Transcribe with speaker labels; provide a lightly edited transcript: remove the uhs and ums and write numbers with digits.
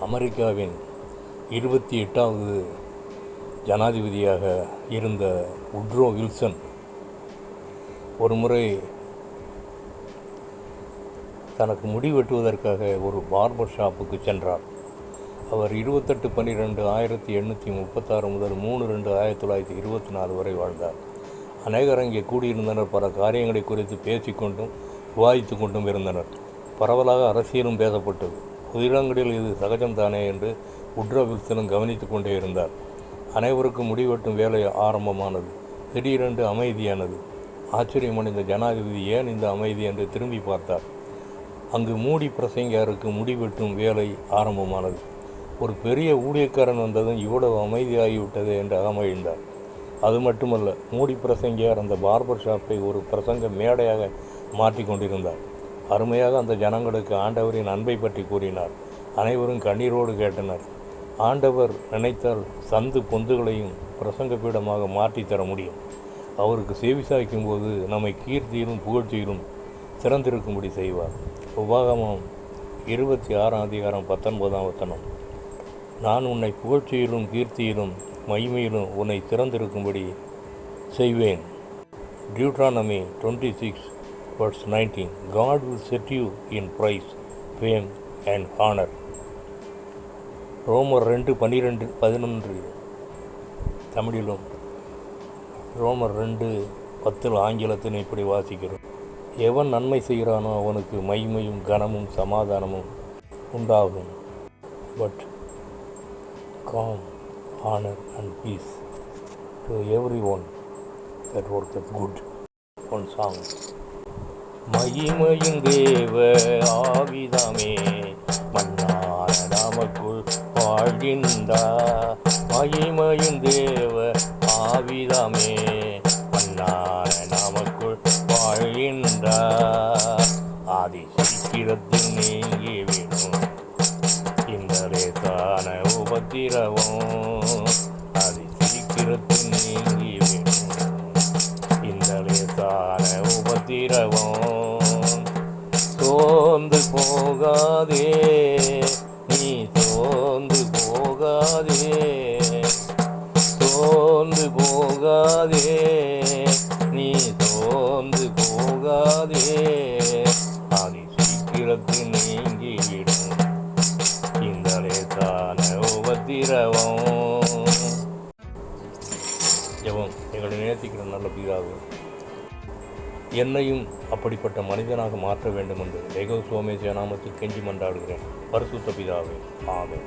Speaker 1: அமெரிக்காவின் 28வது ஜனாதிபதியாக இருந்த உட்ரோ வில்சன் ஒரு முறை தனக்கு முடி வெட்டுவதற்காக ஒரு பார்பர் ஷாப்புக்கு சென்றார். அவர் 28/12/1836 முதல் 3/2/1924 வரை வாழ்ந்தார். அநேகர் அங்கே கூடியிருந்தனர். பல காரியங்களை குறித்து பேசிக்கொண்டும் விவாதித்து கொண்டும் இருந்தனர். பரவலாக அரசியலும் பேசப்பட்டது. புதிடங்களில் இது சகஜம்தானே என்று உட்ரோ வில்சனும் கவனித்து கொண்டே இருந்தார். அனைவருக்கும் முடிவெட்டும் வேலை ஆரம்பமானது. திடீரென்று அமைதியானது. ஆச்சரியமடைந்த ஜனாதிபதி ஏன் இந்த அமைதி என்று திரும்பி பார்த்தார். அங்கு மூடி பிரசங்கியாருக்கு முடிவெட்டும் வேலை ஆரம்பமானது. ஒரு பெரிய ஊழியக்காரன் வந்ததும் இவ்வளவு அமைதியாகிவிட்டது என்று அகமகிழ்ந்தார். அது மட்டுமல்ல, மூடி பிரசங்கியார் அந்த பார்பர் ஷாப்பை ஒரு பிரசங்க மேடையாக மாற்றி கொண்டிருந்தார். அருமையாக அந்த ஜனங்களுக்கு ஆண்டவரின் அன்பை பற்றி கூறினார். அனைவரும் கண்ணீரோடு கேட்டனர். ஆண்டவர் நினைத்தால் சந்து பொந்துகளையும் பிரசங்க பீடமாக மாற்றித்தர முடியும். அவருக்கு செவிசாய்க்கும் போது நம்மை கீர்த்தியிலும் புகழ்ச்சியிலும் சிறந்திருக்கும்படி செய்வார். உபாகமம் 26:19 நான் உன்னை புகழ்ச்சியிலும் கீர்த்தியிலும் மகிமையிலும் உன்னை சிறந்திருக்கும்படி செய்வேன். Deuteronomy 26:19 God will set you in praise, fame and honor. ரோமர் 2:11 தமிழிலும் ரோமர் 2:10 ஆங்கிலத்திலும் இப்படி வாசிக்கிறோம். எவன் நன்மை செய்கிறானோ அவனுக்கு மகிமையும் கனமும் சமாதானமும் உண்டாகும். But calm, honor and peace to everyone that worketh good. One song. மகிமையும் தேவ ஆவிதாமே மன்னான நமக்குள் வாழ்கின்றார். மகிமையும் தேவ ஆவிதாமே மன்னான நமக்குள் வாழ்கின்றார். ஆதி சீக்கிரத்தில் நீங்கிவிடும் இந்த லேசான உபத்திரவம். ஆதி சீக்கிரத்தில் நீங்கிவிடும் இந்த லேசான உபத்திரவம். சோர்ந்து போகாதே நீ, சோர்ந்து போகாதே, சோர்ந்து போகாதே நீ, சோர்ந்து போகாதே. ஆதி சீக்கிரத்தில் நீங்கிவிடும் இந்த லேசான உபத்திரவம். ஜெபம். எங்களை நேசிக்கிற நல்ல பிதாவே, என்னையும் அப்படிப்பட்ட மனிதனாக மாற்ற வேண்டும் என்று ஏகோ சோமேசிய நாமத்தில் கெஞ்சி மன்றாடுகிறேன். பரிசுத்த பிதாவே, ஆமென்.